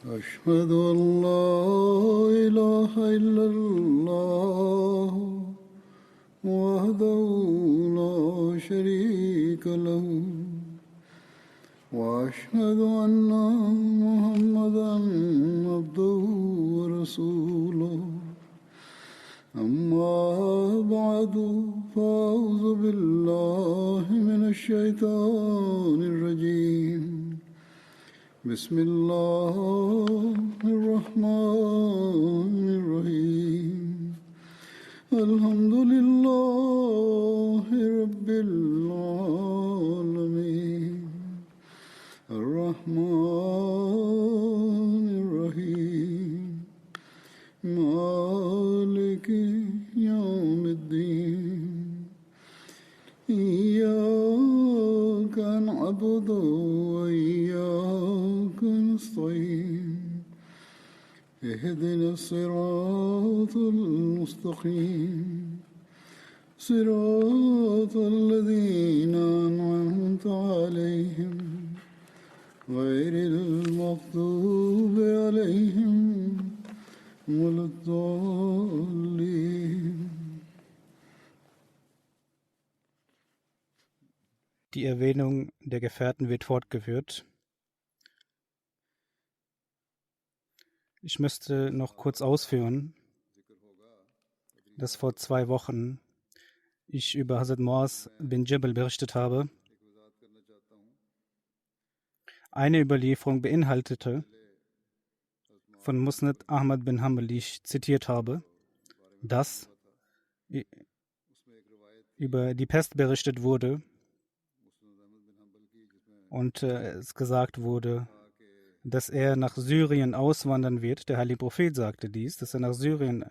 أشهد أن لا إله إلا الله وحده لا شريك له وأشهد أن محمدا عبده ورسوله أما بعد فأعوذ بالله من الشيطان الرجيم بسم الله الرحمن الرحيم الحمد لله رب العالمين الرحمن الرحيم مالك يوم الدين إياك نعبد وإياك نستعين اهدنا الصراط المستقيم صراط الذين أنعمت عليهم غير المغضوب عليهم ولا الضالين. Die Erwähnung der Gefährten wird fortgeführt. Ich müsste noch kurz ausführen, dass vor 2 Wochen ich über Hazrat Muaz bin Jabal berichtet habe. Eine Überlieferung beinhaltete von Musnad Ahmad bin Hanbal, die ich zitiert habe, dass über die Pest berichtet wurde und es gesagt wurde, dass er nach Syrien auswandern wird. Der heilige Prophet sagte dies, dass er nach Syrien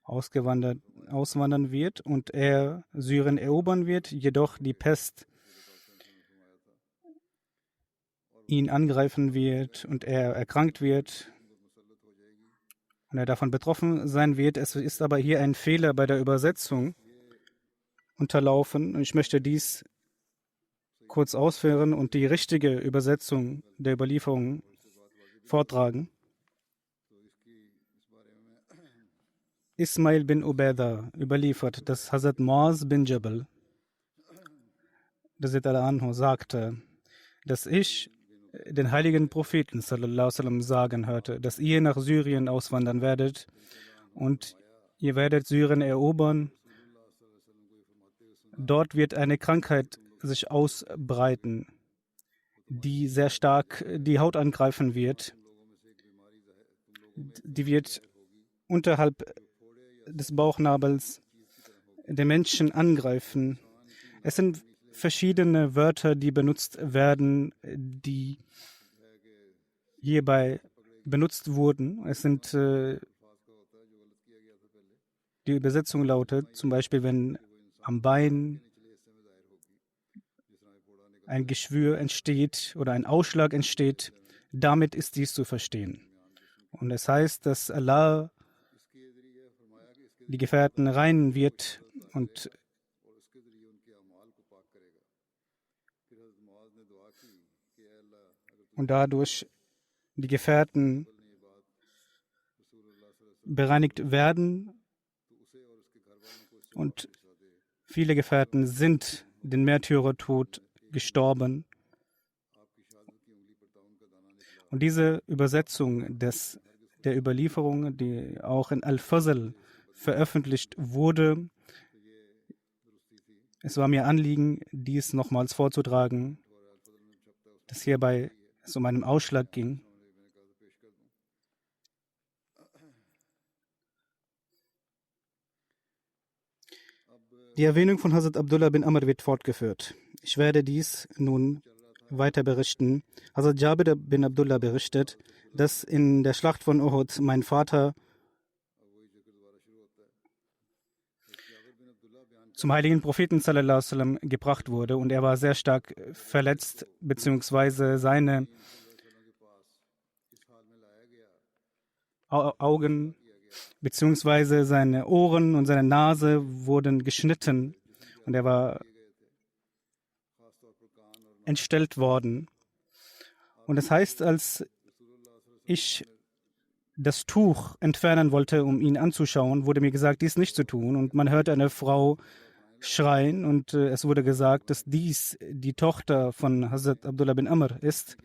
auswandern wird und er Syrien erobern wird, jedoch die Pest ihn angreifen wird und er erkrankt wird und er davon betroffen sein wird. Es ist aber hier ein Fehler bei der Übersetzung unterlaufen und ich möchte dies kurz ausführen und die richtige Übersetzung der Überlieferung vortragen. Ismail bin Ubaidah überliefert, dass Hazrat Muaz bin Jabal, Raziyallahu anhu, sagte, dass ich den heiligen Propheten sallallahu alaihi wasallam sagen hörte, dass ihr nach Syrien auswandern werdet und ihr werdet Syrien erobern. Dort wird eine Krankheit sich ausbreiten, die sehr stark die Haut angreifen wird. Die wird unterhalb des Bauchnabels der Menschen angreifen. Es sind verschiedene Wörter, die benutzt werden, die hierbei benutzt wurden. Es sind, die Übersetzung lautet zum Beispiel, wenn am Bein ein Geschwür entsteht oder ein Ausschlag entsteht, damit ist dies zu verstehen. Und es heißt, dass Allah die Gefährten reinen wird und dadurch die Gefährten bereinigt werden. Und viele Gefährten sind den Märtyrertod gestorben. Und diese Übersetzung der Überlieferung, die auch in Al-Fazl veröffentlicht wurde, es war mir Anliegen, dies nochmals vorzutragen, dass hierbei es um einen Ausschlag ging. Die Erwähnung von Hazrat Abdullah bin Amr wird fortgeführt. Ich werde dies nun weiter berichten. Hazrat Jabir bin Abdullah berichtet, dass in der Schlacht von Uhud mein Vater zum heiligen Propheten sallallahu alaihi wasallam gebracht wurde und er war sehr stark verletzt, beziehungsweise seine Augen beziehungsweise seine Ohren und seine Nase wurden geschnitten und er war entstellt worden. Und es heißt, als ich das Tuch entfernen wollte, um ihn anzuschauen, wurde mir gesagt, dies nicht zu tun. Und man hörte eine Frau schreien und es wurde gesagt, dass dies die Tochter von Hazrat Abdullah bin Amr ist.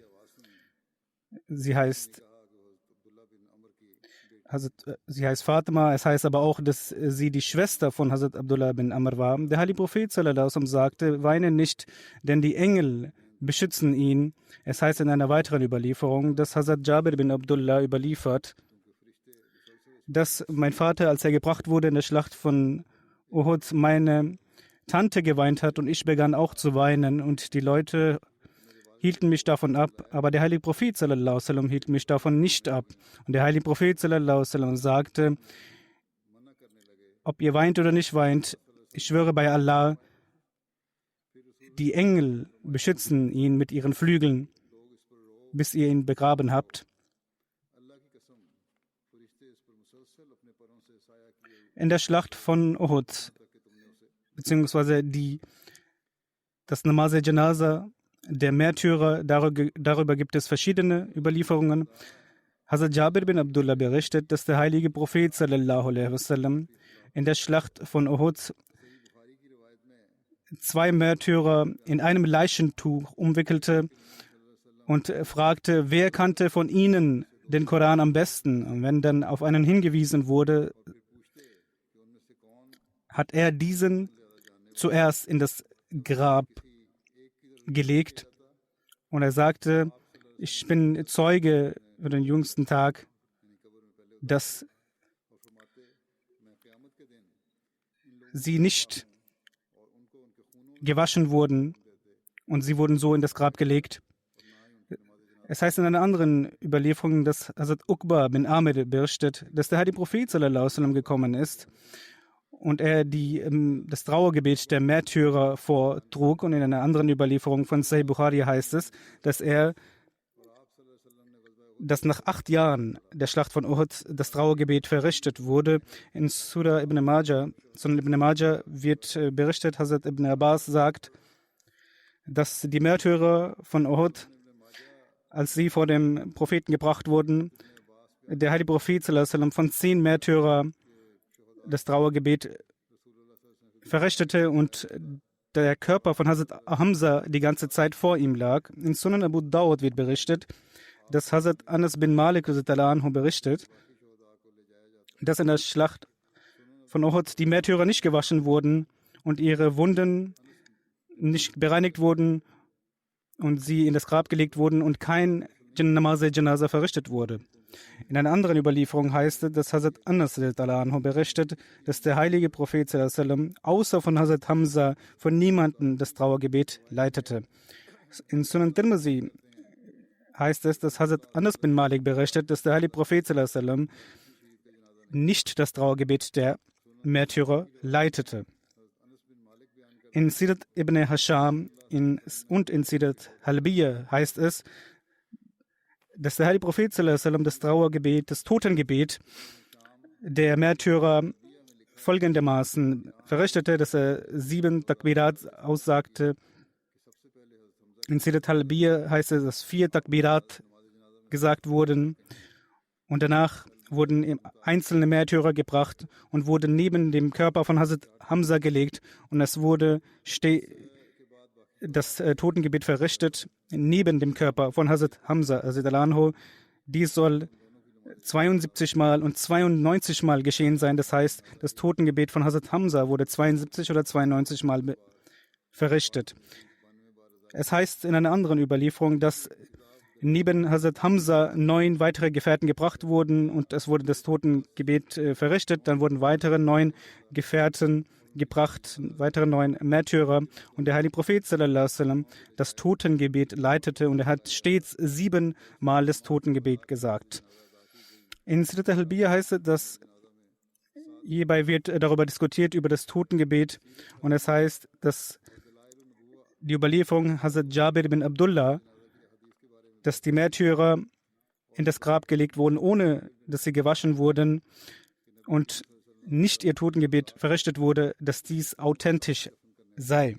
Sie heißt Fatima, es heißt aber auch, dass sie die Schwester von Hazrat Abdullah bin Amr war. Der Heilige Prophet sallallahu alaihi wasallam sagte, weine nicht, denn die Engel beschützen ihn. Es heißt in einer weiteren Überlieferung, dass Hazrat Jabir bin Abdullah überliefert, dass mein Vater, als er gebracht wurde in der Schlacht von Uhud, meine Tante geweint hat und ich begann auch zu weinen und die Leute hielten mich davon ab, aber der Heilige Prophet sallallahu alaihi wasallam hielt mich davon nicht ab. Und der Heilige Prophet sallallahu alaihi wasallam sagte, ob ihr weint oder nicht weint, ich schwöre bei Allah, die Engel beschützen ihn mit ihren Flügeln, bis ihr ihn begraben habt. In der Schlacht von Uhud, beziehungsweise das Namaz-e-Janaza der Märtyrer, darüber gibt es verschiedene Überlieferungen. Hazrat Jabir bin Abdullah berichtet, dass der heilige Prophet sallallahu alaihi wasallam in der Schlacht von Uhud 2 Märtyrer in einem Leichentuch umwickelte und fragte, wer kannte von ihnen den Koran am besten? Und wenn dann auf einen hingewiesen wurde, hat er diesen zuerst in das Grab gelegt und er sagte, ich bin Zeuge für den jüngsten Tag, dass sie nicht gewaschen wurden und sie wurden so in das Grab gelegt. Es heißt in einer anderen Überlieferung, dass Hazrat Uqba bin Amir berichtet, dass der Heilige Prophet sallallahu alaihi wasallam gekommen ist und er das Trauergebet der Märtyrer vortrug. Und in einer anderen Überlieferung von Sahih Bukhari heißt es, dass nach 8 Jahren der Schlacht von Uhud das Trauergebet verrichtet wurde. In Sunan Ibn Majah wird berichtet, Hazrat Ibn Abbas sagt, dass die Märtyrer von Uhud, als sie vor dem Propheten gebracht wurden, der heilige Prophet sallallahu alaihi wasallam von 10 Märtyrern das Trauergebet verrichtete und der Körper von Hazrat Hamza die ganze Zeit vor ihm lag. In Sunan Abu Dawud wird berichtet, dass Hazrat Anas bin Malik berichtet, dass in der Schlacht von Uhud die Märtyrer nicht gewaschen wurden und ihre Wunden nicht bereinigt wurden und sie in das Grab gelegt wurden und kein Namaz-e-Janaza verrichtet wurde. In einer anderen Überlieferung heißt es, dass Hazrat Anas berichtet, dass der heilige Prophet außer von Hazrat Hamza von niemandem das Trauergebet leitete. In Sunan Tirmidhi heißt es, dass Hazrat Anas bin Malik berichtet, dass der heilige Prophet nicht das Trauergebet der Märtyrer leitete. In Sirat ibn Hasham und in Sirat Halbiya heißt es, dass der heilige Prophet das Trauergebet, das Totengebet der Märtyrer folgendermaßen verrichtete, dass er 7 Takbirat aussagte. In Sirat Halbiya heißt es, dass 4 Takbirat gesagt wurden und danach wurden einzelne Märtyrer gebracht und wurden neben dem Körper von Hazrat Hamza gelegt und es wurde das Totengebet verrichtet neben dem Körper von Hazrat Hamza. Dies soll 72 Mal und 92 Mal geschehen sein. Das heißt, das Totengebet von Hazrat Hamza wurde 72 oder 92 Mal verrichtet. Es heißt in einer anderen Überlieferung, dass neben Hazrat Hamza 9 weitere Gefährten gebracht wurden und es wurde das Totengebet verrichtet. Dann wurden weitere 9 Gefährten gebracht, weitere 9 Märtyrer. Und der heilige Prophet sallallahu alaihi wasallam das Totengebet leitete und er hat stets 7 Mal das Totengebet gesagt. In Sirat al-Halbiya heißt es, dass hierbei wird darüber diskutiert, über das Totengebet. Und es heißt, dass die Überlieferung Hazrat Jabir bin Abdullah, dass die Märtyrer in das Grab gelegt wurden, ohne dass sie gewaschen wurden und nicht ihr Totengebet verrichtet wurde, dass dies authentisch sei.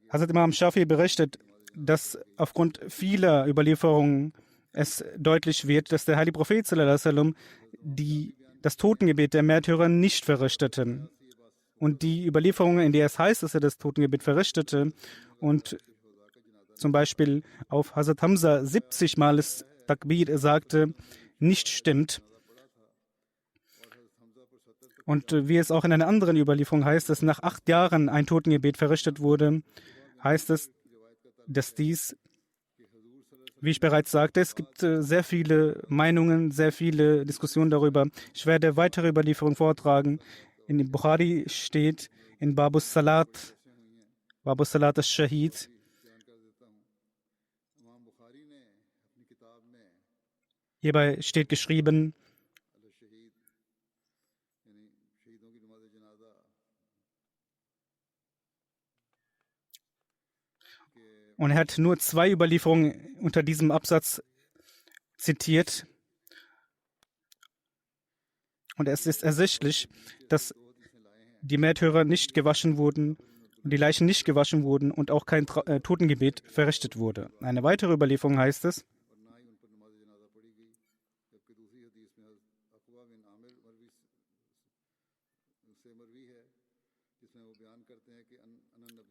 Hazrat Imam Shafi berichtet, dass aufgrund vieler Überlieferungen es deutlich wird, dass der heilige Prophet sallallahu alaihi wasallam das Totengebet der Märtyrer nicht verrichtete. Und die Überlieferungen, in der es heißt, dass er das Totengebet verrichtete und zum Beispiel auf Hazrat Hamza 70 Mal das Takbir sagte, nicht stimmt. Und wie es auch in einer anderen Überlieferung heißt, dass nach 8 Jahren ein Totengebet verrichtet wurde, heißt es, dass dies, wie ich bereits sagte, es gibt sehr viele Meinungen, sehr viele Diskussionen darüber. Ich werde weitere Überlieferungen vortragen. In dem Bukhari steht in Babus Salat al-Shahid, hierbei steht geschrieben, und er hat nur 2 Überlieferungen unter diesem Absatz zitiert. Und es ist ersichtlich, dass die Märtyrer nicht gewaschen wurden und die Leichen nicht gewaschen wurden und auch kein Totengebet verrichtet wurde. Eine weitere Überlieferung heißt es,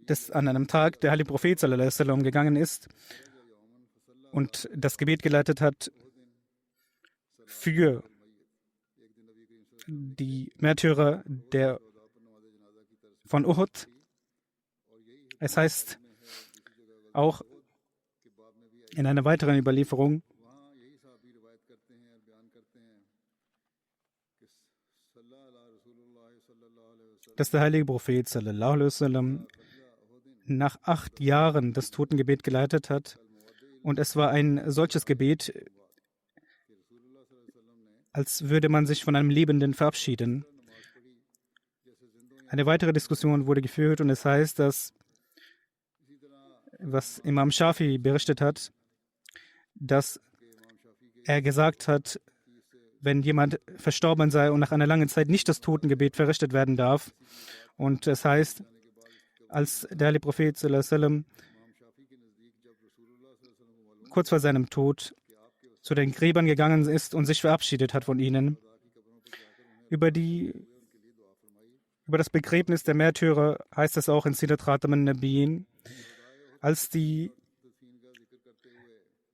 dass an einem Tag der heilige Prophet sallallahu alaihi wasallam gegangen ist und das Gebet geleitet hat für die Märtyrer von Uhud. Es heißt auch in einer weiteren Überlieferung, dass der heilige Prophet sallallahu alaihi wasallam nach 8 Jahren das Totengebet geleitet hat. Und es war ein solches Gebet, als würde man sich von einem Lebenden verabschieden. Eine weitere Diskussion wurde geführt und es heißt, dass, was Imam Shafi berichtet hat, dass er gesagt hat, wenn jemand verstorben sei und nach einer langen Zeit nicht das Totengebet verrichtet werden darf. Und es heißt, als der heilige Prophet sallallahu alaihi wasallam kurz vor seinem Tod zu den Gräbern gegangen ist und sich verabschiedet hat von ihnen. Über das Begräbnis der Märtyrer heißt es auch in Sirat Khatam an-Nabiyyin, als die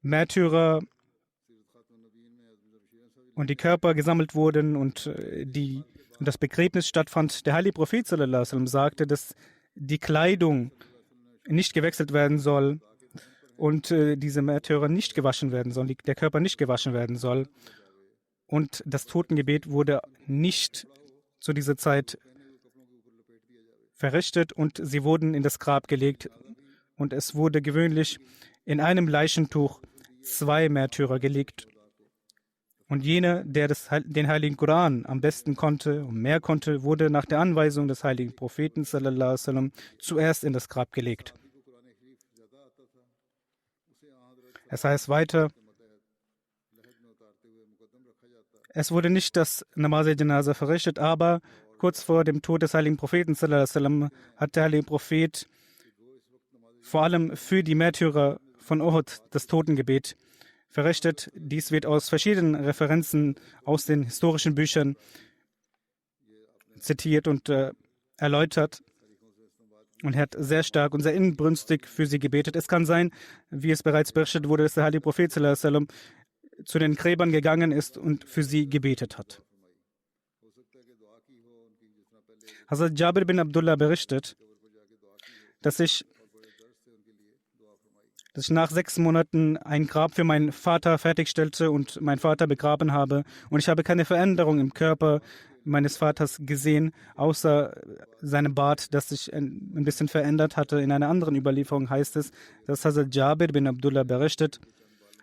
Märtyrer und die Körper gesammelt wurden und das Begräbnis stattfand. Der heilige Prophet sallallahu alaihi wasallam sagte, dass die Kleidung nicht gewechselt werden soll und diese Märtyrer nicht gewaschen werden sollen, der Körper nicht gewaschen werden soll. Und das Totengebet wurde nicht zu dieser Zeit verrichtet und sie wurden in das Grab gelegt. Und es wurde gewöhnlich in einem Leichentuch 2 Märtyrer gelegt. Und jener, der den heiligen Koran am besten konnte und mehr konnte, wurde nach der Anweisung des heiligen Propheten sallallahu alaihi wasallam zuerst in das Grab gelegt. Es heißt weiter, es wurde nicht das Namaz-e-Janaza verrichtet, aber kurz vor dem Tod des heiligen Propheten sallallahu alaihi wasallam hat der heilige Prophet vor allem für die Märtyrer von Uhud das Totengebet verrichtet. Dies wird aus verschiedenen Referenzen aus den historischen Büchern zitiert und erläutert. Und er hat sehr stark und sehr inbrünstig für sie gebetet. Es kann sein, wie es bereits berichtet wurde, dass der heilige Prophet sallallahu alaihi wasallam zu den Gräbern gegangen ist und für sie gebetet hat. Hazrat Jabir bin Abdullah berichtet, dass ich nach 6 Monaten ein Grab für meinen Vater fertigstellte und meinen Vater begraben habe. Und ich habe keine Veränderung im Körper meines Vaters gesehen, außer seinem Bart, das sich ein bisschen verändert hatte. In einer anderen Überlieferung heißt es, dass Hazrat Jabir bin Abdullah berichtet,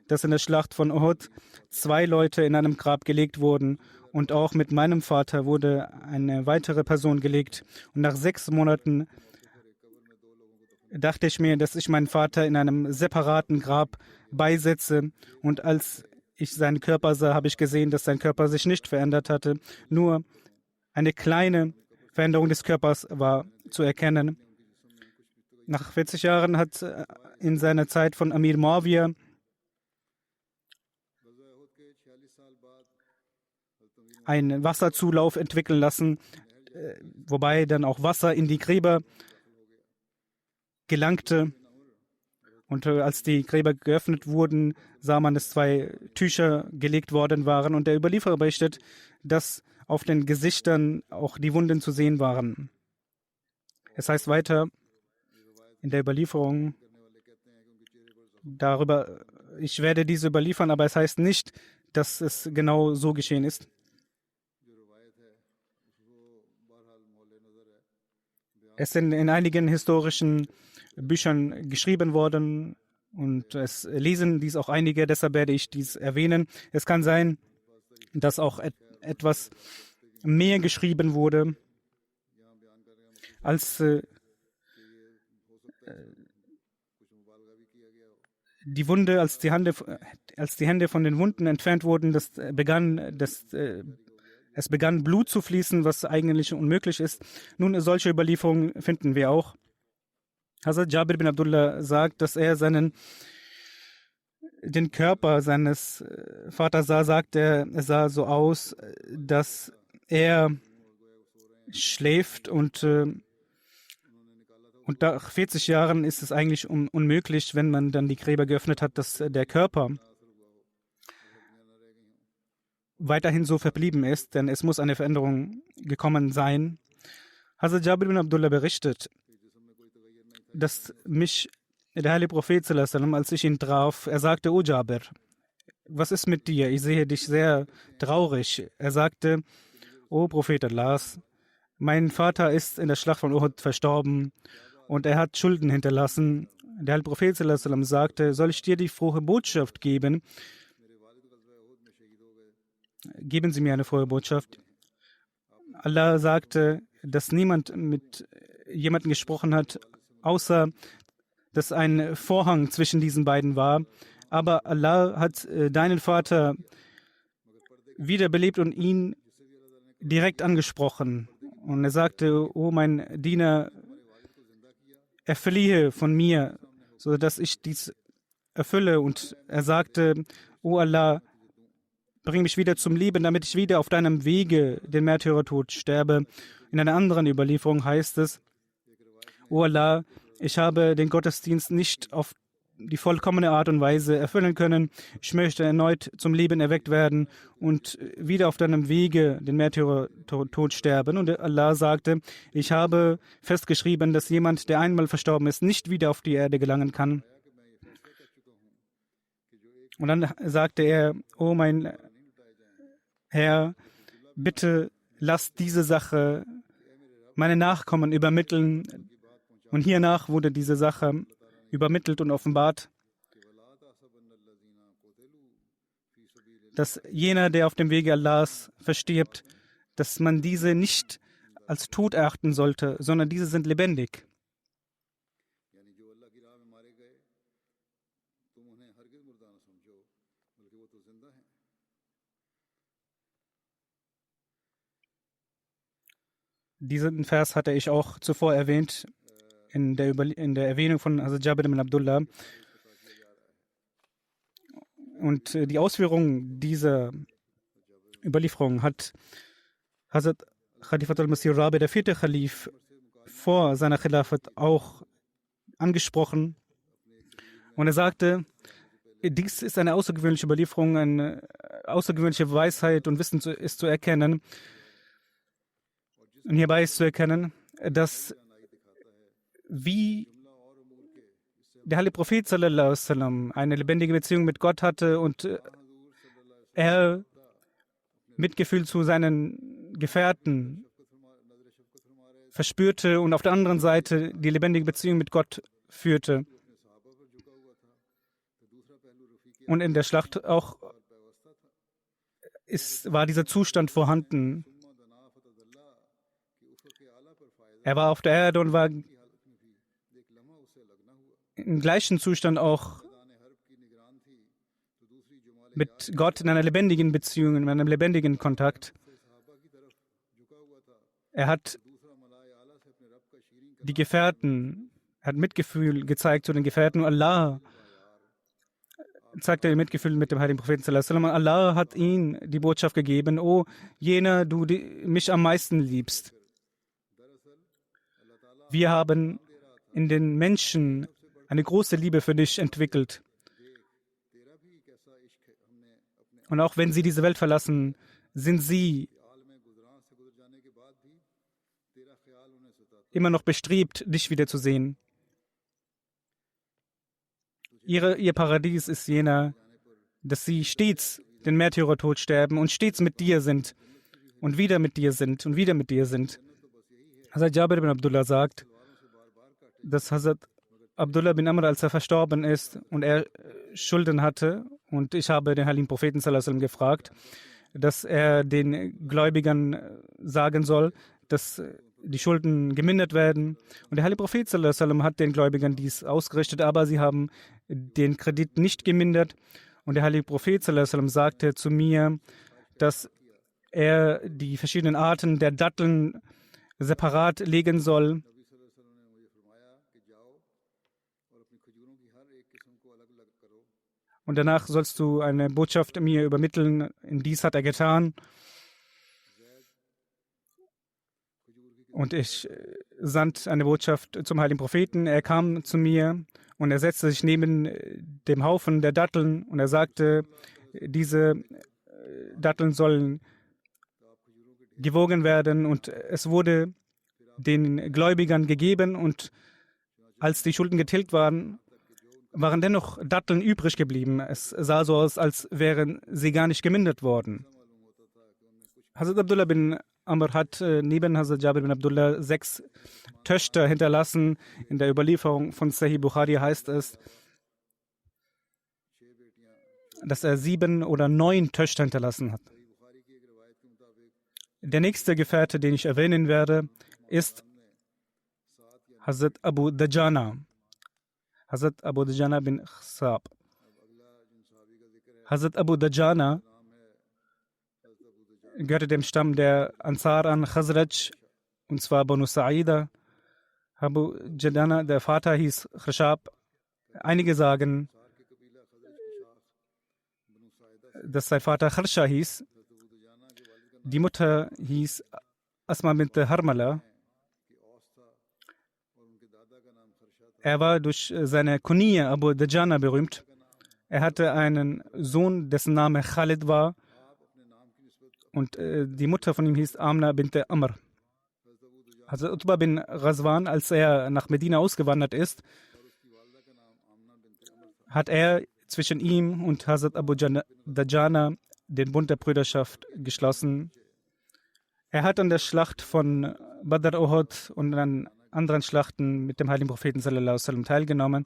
dass in der Schlacht von Uhud 2 Leute in einem Grab gelegt wurden und auch mit meinem Vater wurde eine weitere Person gelegt. Und nach 6 Monaten dachte ich mir, dass ich meinen Vater in einem separaten Grab beisetze. Und als ich seinen Körper sah, habe ich gesehen, dass sein Körper sich nicht verändert hatte. Nur eine kleine Veränderung des Körpers war zu erkennen. Nach 40 Jahren hat in seiner Zeit von Amir Muawiyah einen Wasserzulauf entwickeln lassen, wobei dann auch Wasser in die Gräber gelangte. Und als die Gräber geöffnet wurden, sah man, dass 2 Tücher gelegt worden waren. Und der Überlieferer berichtet, dass auf den Gesichtern auch die Wunden zu sehen waren. Es heißt weiter in der Überlieferung darüber, ich werde diese überliefern, aber es heißt nicht, dass es genau so geschehen ist. Es sind in einigen historischen Büchern geschrieben worden und es lesen dies auch einige, deshalb werde ich dies erwähnen. Es kann sein, dass auch etwas mehr geschrieben wurde, als die Wunde, als die Hände von den Wunden entfernt wurden, es begann Blut zu fließen, was eigentlich unmöglich ist. Nun, solche Überlieferungen finden wir auch. Hazrat Jabir bin Abdullah sagt, dass er den Körper seines Vaters sah, sagt er, es sah so aus, dass er schläft und nach 40 Jahren ist es eigentlich unmöglich, wenn man dann die Gräber geöffnet hat, dass der Körper weiterhin so verblieben ist, denn es muss eine Veränderung gekommen sein. Hazrat Jabir bin Abdullah berichtet, dass mich der heilige Prophet, als ich ihn traf, er sagte, O Jabir, was ist mit dir? Ich sehe dich sehr traurig. Er sagte, O Prophet Allahs, mein Vater ist in der Schlacht von Uhud verstorben und er hat Schulden hinterlassen. Der heilige Prophet sagte, soll ich dir die frohe Botschaft geben? Geben Sie mir eine frohe Botschaft. Allah sagte, dass niemand mit jemandem gesprochen hat, außer dass ein Vorhang zwischen diesen beiden war. Aber Allah hat deinen Vater wiederbelebt und ihn direkt angesprochen. Und er sagte, oh mein Diener, er fliehe von mir, sodass ich dies erfülle. Und er sagte, oh Allah, bring mich wieder zum Leben, damit ich wieder auf deinem Wege den Märtyrertod sterbe. In einer anderen Überlieferung heißt es, O Allah, ich habe den Gottesdienst nicht auf die vollkommene Art und Weise erfüllen können. Ich möchte erneut zum Leben erweckt werden und wieder auf deinem Wege den Märtyrertod sterben. Und Allah sagte, ich habe festgeschrieben, dass jemand, der einmal verstorben ist, nicht wieder auf die Erde gelangen kann. Und dann sagte er, oh mein Herr, bitte lass diese Sache meine Nachkommen übermitteln. Und hiernach wurde diese Sache übermittelt und offenbart, dass jener, der auf dem Wege Allahs verstirbt, dass man diese nicht als tot erachten sollte, sondern diese sind lebendig. Diesen Vers hatte ich auch zuvor erwähnt in der Erwähnung von Hazrat Jabir bin Abdullah. Und die Ausführung dieser Überlieferung hat Hazrat Khalifat al-Masih Rabi, der 4. Khalif, vor seiner Khilafat auch angesprochen. Und er sagte, dies ist eine außergewöhnliche Überlieferung, eine außergewöhnliche Weisheit und Wissen ist zu erkennen. Und hierbei ist zu erkennen, dass wie der heilige Prophet sallallahu alaihi wasallam eine lebendige Beziehung mit Gott hatte und er Mitgefühl zu seinen Gefährten verspürte und auf der anderen Seite die lebendige Beziehung mit Gott führte. Und in der Schlacht auch war dieser Zustand vorhanden. Er war auf der Erde und war im gleichen Zustand auch mit Gott in einer lebendigen Beziehung, in einem lebendigen Kontakt. Er hat die Gefährten, er hat Mitgefühl gezeigt zu den Gefährten. Allah zeigte er Mitgefühl mit dem heiligen Propheten sallallahu alaihi wasallam. Allah hat ihm die Botschaft gegeben: O jener, du mich am meisten liebst. Wir haben in den Menschen eine große Liebe für dich entwickelt. Und auch wenn sie diese Welt verlassen, sind sie immer noch bestrebt, dich wiederzusehen. Ihr Paradies ist jener, dass sie stets den Märtyrertod sterben und stets mit dir sind und wieder mit dir sind und wieder mit dir sind. Hazrat Jabir bin Abdullah sagt, dass Hazrat Abdullah bin Amr, als er verstorben ist und er Schulden hatte, und ich habe den heiligen Propheten sallallahu alaihi wasallam gefragt, dass er den Gläubigern sagen soll, dass die Schulden gemindert werden. Und der heilige Prophet sallallahu alaihi wasallam hat den Gläubigern dies ausgerichtet, aber sie haben den Kredit nicht gemindert. Und der heilige Prophet sallallahu alaihi wasallam sagte zu mir, dass er die verschiedenen Arten der Datteln separat legen soll. Und danach sollst du eine Botschaft mir übermitteln. Dies hat er getan. Und ich sandte eine Botschaft zum heiligen Propheten. Er kam zu mir und er setzte sich neben dem Haufen der Datteln und er sagte, diese Datteln sollen gewogen werden, und es wurde den Gläubigern gegeben, und als die Schulden getilgt waren, waren dennoch Datteln übrig geblieben. Es sah so aus, als wären sie gar nicht gemindert worden. Hazrat Abdullah bin Amr hat neben Hazrat Jabir bin Abdullah 6 Töchter hinterlassen. In der Überlieferung von Sahih Bukhari heißt es, dass er 7 oder 9 Töchter hinterlassen hat. Der nächste Gefährte, den ich erwähnen werde, ist Hazrat Abu Dajana. Hazrat Abu Dajana bin Khsab. Hazrat Abu Dajana gehörte dem Stamm der Ansar an, Khazraj, und zwar Banu Sa'ida. Abu Dajana, der Vater, hieß Khashab. Einige sagen, dass sein Vater Kharsha hieß. Die Mutter hieß Asma bint Harmala. Er war durch seine Kunie Abu Dajana berühmt. Er hatte einen Sohn, dessen Name Khalid war. Und die Mutter von ihm hieß Amna bint Amr. Also Utbah bin Ghazwan, als er nach Medina ausgewandert ist, hat er zwischen ihm und Hazrat Abu Dajana den Bund der Brüderschaft geschlossen. Er hat an der Schlacht von Badr Uhud und an anderen Schlachten mit dem heiligen Propheten sallallahu alaihi wasallam teilgenommen.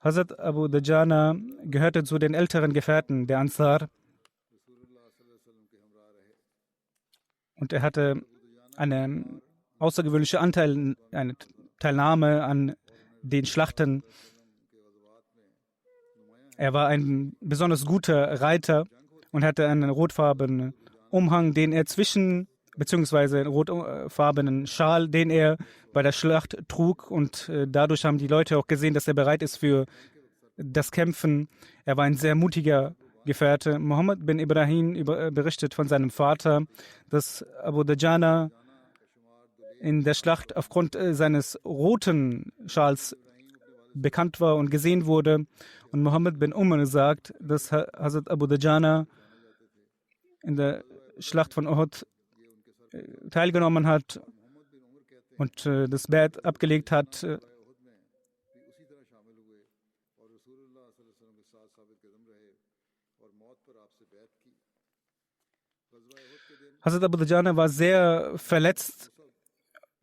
Hazrat Abu Dajana gehörte zu den älteren Gefährten der Ansar. Und er hatte eine außergewöhnliche eine Teilnahme an den Schlachten. Er war ein besonders guter Reiter und hatte einen rotfarbenen Umhang, den er beziehungsweise einen rotfarbenen Schal, den er bei der Schlacht trug. Und dadurch haben die Leute auch gesehen, dass er bereit ist für das Kämpfen. Er war ein sehr mutiger Gefährte. Muhammad bin Ibrahim berichtet von seinem Vater, dass Abu Dajana in der Schlacht aufgrund seines roten Schals bekannt war und gesehen wurde. Und Muhammad bin Umar sagt, dass Hazrat Abu Dajana in der Schlacht von Uhud teilgenommen hat und das Bett abgelegt hat. Hazrat Abu Dajana war sehr verletzt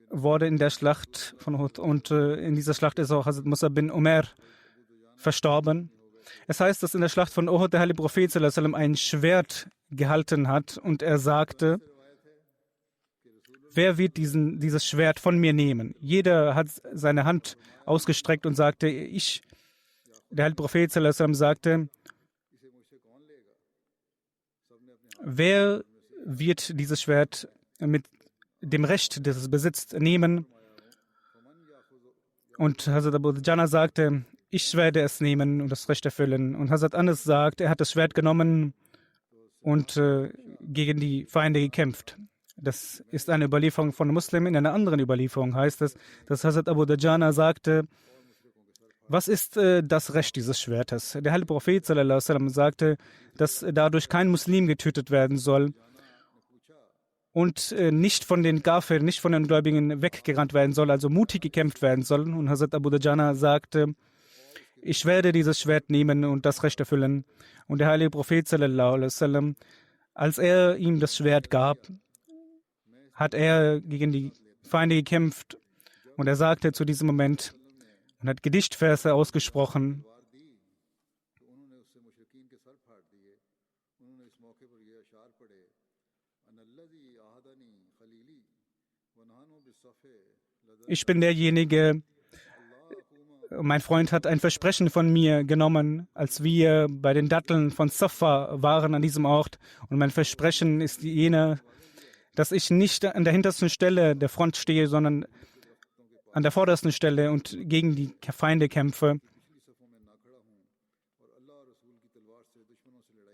worden in der Schlacht von Uhud, und in dieser Schlacht ist auch Hazrat Musa bin Umar verstorben. Es heißt, dass in der Schlacht von Uhud der heilige Prophet sallallahu alaihi wasallam ein Schwert gehalten hat und er sagte, wer wird dieses Schwert von mir nehmen? Jeder hat seine Hand ausgestreckt und sagte, ich. Der heilige Prophet sallallahu alaihi wasallam sagte, wer wird dieses Schwert mit dem Recht, das es besitzt, nehmen? Und Hazrat Abu Dajana sagte, ich werde es nehmen und das Recht erfüllen. Und Hazrat Anas sagt, er hat das Schwert genommen und gegen die Feinde gekämpft. Das ist eine Überlieferung von Muslimen. In einer anderen Überlieferung heißt es, dass Hazrat Abu Dajana sagte, was ist das Recht dieses Schwertes? Der heilige Prophet sallallahu alaihi wasallam sagte, dass dadurch kein Muslim getötet werden soll und nicht von den Kafir, nicht von den Gläubigen weggerannt werden soll, also mutig gekämpft werden soll. Und Hazrat Abu Dajana sagte, ich werde dieses Schwert nehmen und das Recht erfüllen. Und der heilige Prophet sallallahu alaihi wasallam, als er ihm das Schwert gab, hat er gegen die Feinde gekämpft und er sagte zu diesem Moment und hat Gedichtverse ausgesprochen. Ich bin derjenige, mein Freund hat ein Versprechen von mir genommen, als wir bei den Datteln von Safa waren an diesem Ort. Und mein Versprechen ist jener, dass ich nicht an der hintersten Stelle der Front stehe, sondern an der vordersten Stelle und gegen die Feinde kämpfe.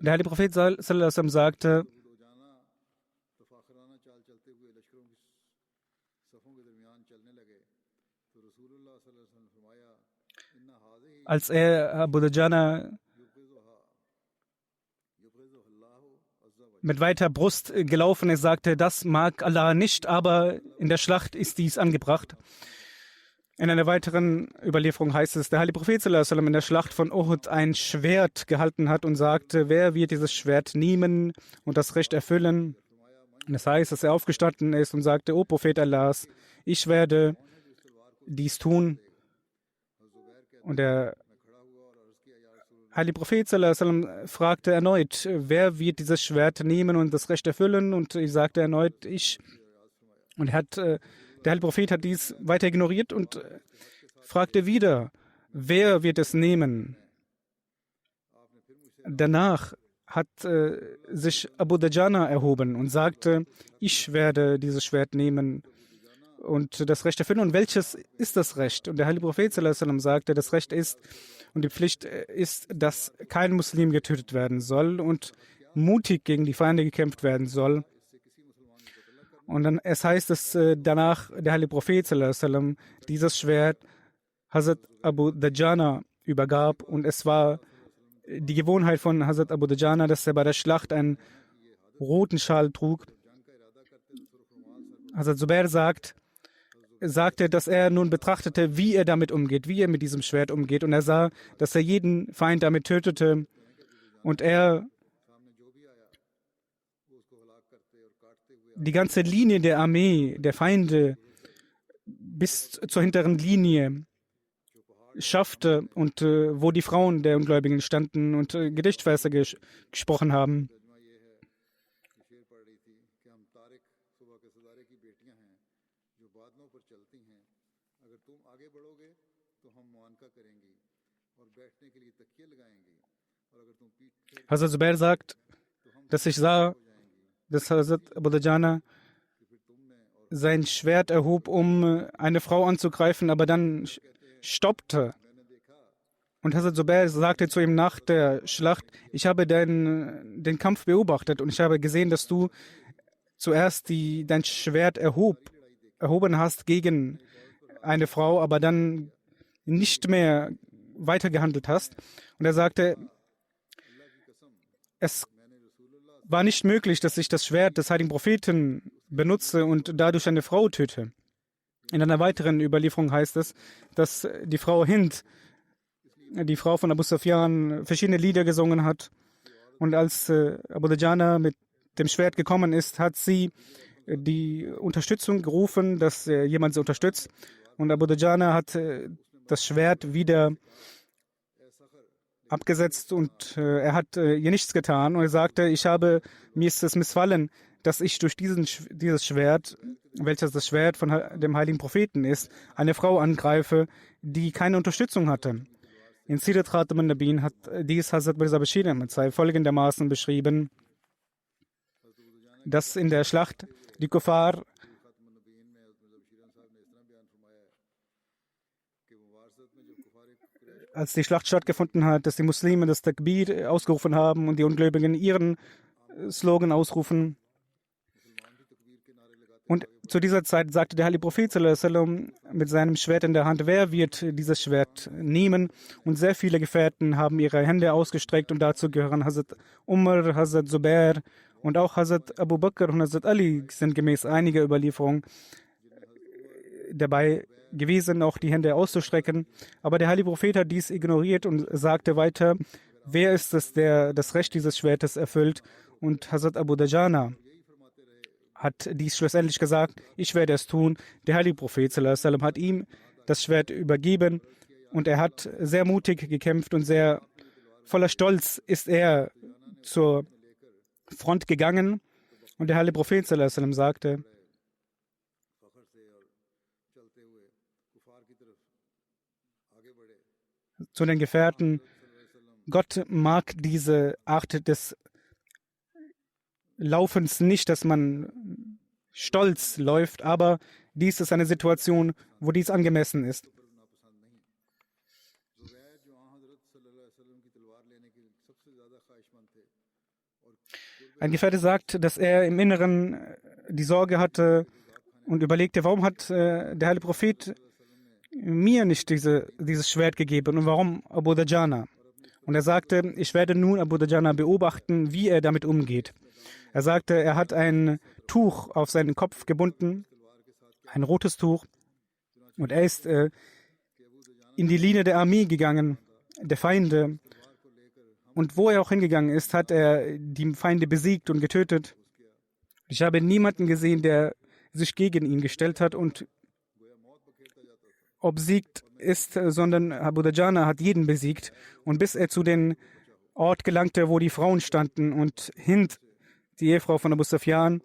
Der heilige Prophet sallallahu alaihi wasallam sagte, als er Abu Dajana mit weiter Brust gelaufen ist, sagte, das mag Allah nicht, aber in der Schlacht ist dies angebracht. In einer weiteren Überlieferung heißt es, der heilige Prophet sallallahu alaihi wasallam in der Schlacht von Uhud ein Schwert gehalten hat und sagte, wer wird dieses Schwert nehmen und das Recht erfüllen? Und das heißt, dass er aufgestanden ist und sagte, O Prophet Allahs, ich werde dies tun. Und der heilige Prophet sallallahu alaihi wasallam fragte erneut, wer wird dieses Schwert nehmen und das Recht erfüllen? Und ich sagte erneut, ich. Und der heilige Prophet hat dies weiter ignoriert und fragte wieder, wer wird es nehmen? Danach hat sich Abu Dajana erhoben und sagte, ich werde dieses Schwert nehmen und das Recht erfüllen. Und welches ist das Recht? Und der heilige Prophet sallallahu alaihi wasallam sagte, das Recht ist und die Pflicht ist, dass kein Muslim getötet werden soll und mutig gegen die Feinde gekämpft werden soll. Und dann es heißt, dass danach der heilige Prophet sallallahu alaihi wasallam dieses Schwert Hazrat Abu Dajana übergab und es war die Gewohnheit von Hazrat Abu Dajana, dass er bei der Schlacht einen roten Schal trug. Hazrat Zubair sagte, dass er nun betrachtete, wie er damit umgeht, wie er mit diesem Schwert umgeht. Und er sah, dass er jeden Feind damit tötete. Und er die ganze Linie der Armee, der Feinde, bis zur hinteren Linie schaffte und wo die Frauen der Ungläubigen standen und Gedichtverse gesprochen haben. Hazrat Zubair sagt, dass ich sah, dass Hazrat Abu Dajana sein Schwert erhob, um eine Frau anzugreifen, aber dann stoppte. Und Hazrat Zubair sagte zu ihm nach der Schlacht, ich habe den Kampf beobachtet und ich habe gesehen, dass du zuerst dein Schwert erhoben hast gegen eine Frau, aber dann nicht mehr weitergehandelt hast. Und er sagte, es war nicht möglich, dass ich das Schwert des heiligen Propheten benutze und dadurch eine Frau töte. In einer weiteren Überlieferung heißt es, dass die Frau Hind, die Frau von Abu Sufyan, verschiedene Lieder gesungen hat. Und als Abu Dajana mit dem Schwert gekommen ist, hat sie die Unterstützung gerufen, dass jemand sie unterstützt. Und Abu Dajana hat das Schwert wieder abgesetzt und er hat ihr nichts getan. Und er sagte, mir ist es missfallen, dass ich durch dieses Schwert, welches das Schwert von dem heiligen Propheten ist, eine Frau angreife, die keine Unterstützung hatte. In Sirat Khatam an-Nabiyyin hat dies Hazrat Mirza Bashir Ahmad Sahib folgendermaßen beschrieben, dass in der Schlacht die Kuffar als die Schlacht stattgefunden hat, dass die Muslime das Takbir ausgerufen haben und die Ungläubigen ihren Slogan ausrufen. Und zu dieser Zeit sagte der Heilige Prophet sallallahu alaihi wasallam mit seinem Schwert in der Hand, wer wird dieses Schwert nehmen? Und sehr viele Gefährten haben ihre Hände ausgestreckt und dazu gehören Hazrat Umar, Hazrat Zubair und auch Hazrat Abu Bakr und Hazrat Ali sind gemäß einiger Überlieferungen dabei gewesen, auch die Hände auszustrecken. Aber der Heilige Prophet hat dies ignoriert und sagte weiter, wer ist es, der das Recht dieses Schwertes erfüllt? Und Hazrat Abu Dajana hat dies schlussendlich gesagt, ich werde es tun. Der Heilige Prophet sallallahu alaihi wasallam hat ihm das Schwert übergeben und er hat sehr mutig gekämpft und sehr voller Stolz ist er zur Front gegangen. Und der Heilige Prophet sallallahu alaihi wasallam sagte zu den Gefährten, Gott mag diese Art des Laufens nicht, dass man stolz läuft, aber dies ist eine Situation, wo dies angemessen ist. Ein Gefährte sagt, dass er im Inneren die Sorge hatte und überlegte, warum hat der Heilige Prophet mir nicht dieses Schwert gegeben und warum Abu Dajana? Und er sagte, ich werde nun Abu Dajana beobachten, wie er damit umgeht. Er sagte, er hat ein Tuch auf seinen Kopf gebunden, ein rotes Tuch, und er ist in die Linie der Armee gegangen, der Feinde. Und wo er auch hingegangen ist, hat er die Feinde besiegt und getötet. Ich habe niemanden gesehen, der sich gegen ihn gestellt hat und obsiegt ist, sondern Abu Dajana hat jeden besiegt. Und bis er zu dem Ort gelangte, wo die Frauen standen und Hind, die Ehefrau von Abu Sufyan,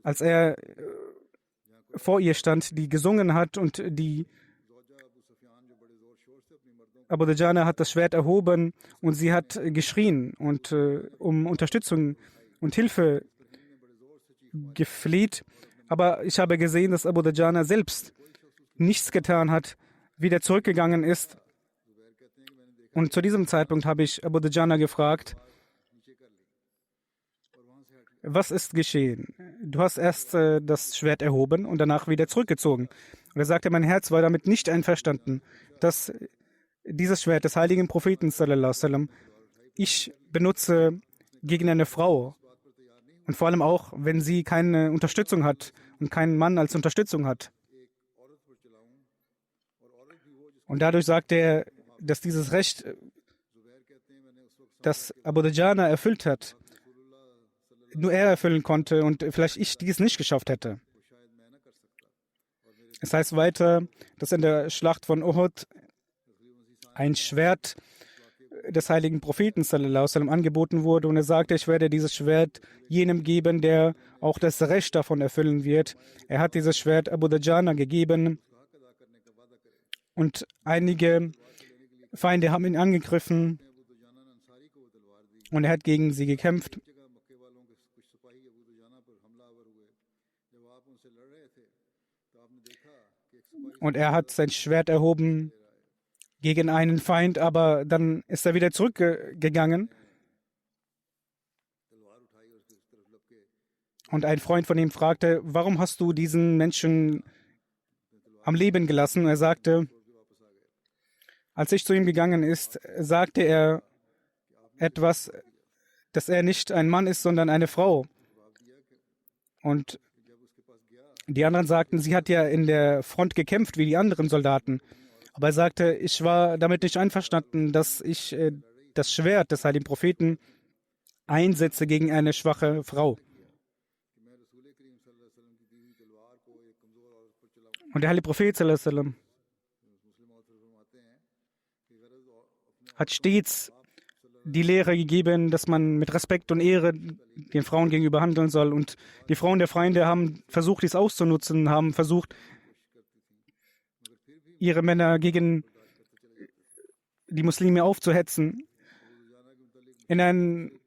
als er vor ihr stand, die gesungen hat und die Abu Dajana hat das Schwert erhoben und sie hat geschrien und um Unterstützung und Hilfe gefleht. Aber ich habe gesehen, dass Abu Dajana selbst nichts getan hat, wieder zurückgegangen ist. Und zu diesem Zeitpunkt habe ich Abu Dajana gefragt, was ist geschehen? Du hast erst das Schwert erhoben und danach wieder zurückgezogen. Und er sagte, mein Herz war damit nicht einverstanden, dass dieses Schwert des heiligen Propheten sallallahu alaihi wasallam ich benutze gegen eine Frau. Und vor allem auch, wenn sie keine Unterstützung hat und keinen Mann als Unterstützung hat. Und dadurch sagt er, dass dieses Recht, das Abu Dajana erfüllt hat, nur er erfüllen konnte und vielleicht ich dies nicht geschafft hätte. Es heißt weiter, dass in der Schlacht von Uhud ein Schwert des heiligen Propheten sallallahu alaihi wasallam angeboten wurde und er sagte, ich werde dieses Schwert jenem geben, der auch das Recht davon erfüllen wird. Er hat dieses Schwert Abu Dajana gegeben und einige Feinde haben ihn angegriffen und er hat gegen sie gekämpft. Und er hat sein Schwert erhoben gegen einen Feind, aber dann ist er wieder zurückgegangen. Und ein Freund von ihm fragte, warum hast du diesen Menschen am Leben gelassen? Und er sagte, als ich zu ihm gegangen ist, sagte er etwas, dass er nicht ein Mann ist, sondern eine Frau. Und die anderen sagten, sie hat ja in der Front gekämpft wie die anderen Soldaten. Aber er sagte, ich war damit nicht einverstanden, dass ich das Schwert des heiligen Propheten einsetze gegen eine schwache Frau. Und der heilige Prophet sallallahu alaihi wasallam hat stets die Lehre gegeben, dass man mit Respekt und Ehre den Frauen gegenüber handeln soll. Und die Frauen der Feinde haben versucht, dies auszunutzen, haben versucht, ihre Männer gegen die Muslime aufzuhetzen.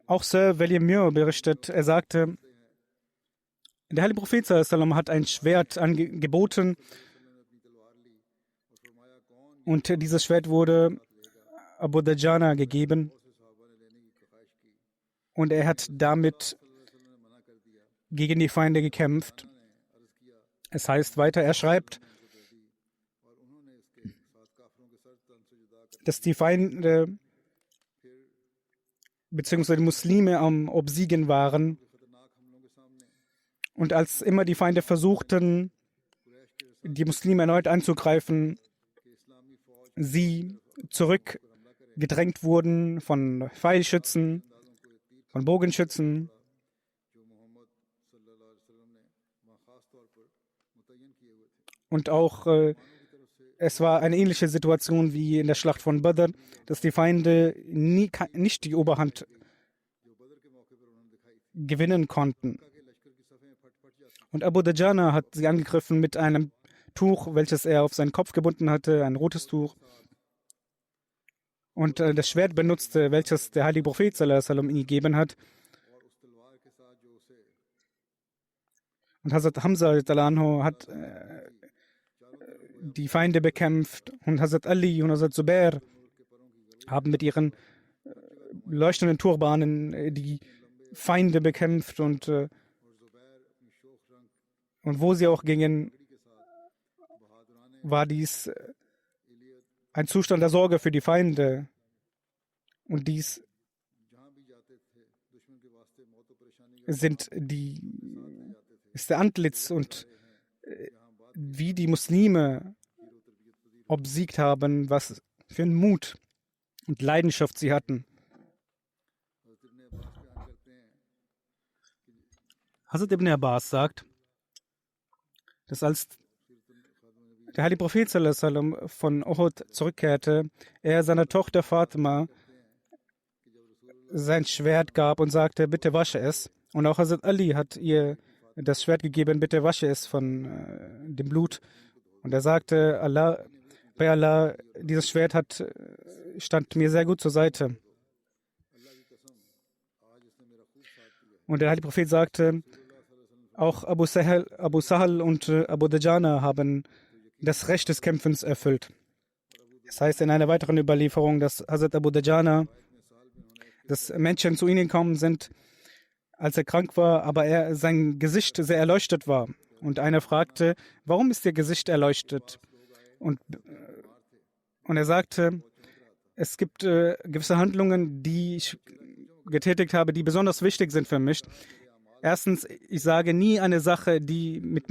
Auch Sir William Muir berichtet, er sagte, der heilige Prophet sallallahu alaihi wasallam hat ein Schwert angeboten und dieses Schwert wurde Abu Dajana gegeben und er hat damit gegen die Feinde gekämpft. Es heißt weiter, er schreibt, dass die Feinde bzw. die Muslime am Obsiegen waren. Und als immer die Feinde versuchten, die Muslime erneut anzugreifen, sie zurückgedrängt wurden von Pfeilschützen, von Bogenschützen. Und auch es war eine ähnliche Situation wie in der Schlacht von Badr, dass die Feinde nicht die Oberhand gewinnen konnten. Und Abu Dajana hat sie angegriffen mit einem Tuch, welches er auf seinen Kopf gebunden hatte, ein rotes Tuch. Und das Schwert benutzte, welches der heilige Prophet sallallahu alaihi wasallam ihm gegeben hat. Und Hazrat Hamza radhiyallahu anhu hat die Feinde bekämpft und Hazrat Ali und Hazrat Zubair haben mit ihren leuchtenden Turbanen die Feinde bekämpft und wo sie auch gingen, war dies ein Zustand der Sorge für die Feinde. Und dies ist der Antlitz und wie die Muslime obsiegt haben, was für einen Mut und Leidenschaft sie hatten. Hazrat Ibn Abbas sagt, dass als der heilige Prophet sallallahu alaihi wasallam von Uhud zurückkehrte, er seiner Tochter Fatima sein Schwert gab und sagte, bitte wasche es. Und auch Hazrat Ali hat ihr das Schwert gegeben, bitte wasche es von dem Blut. Und er sagte, bei Allah, dieses Schwert stand mir sehr gut zur Seite. Und der heilige Prophet sagte, auch Abu Sahal und Abu Dajana haben das Recht des Kämpfens erfüllt. Das heißt in einer weiteren Überlieferung, dass Hazrat Abu Dajana, dass Menschen zu ihnen gekommen sind, als er krank war, aber sein Gesicht sehr erleuchtet war. Und einer fragte, warum ist Ihr Gesicht erleuchtet? Und er sagte, es gibt gewisse Handlungen, die ich getätigt habe, die besonders wichtig sind für mich. Erstens, ich sage nie eine Sache, mit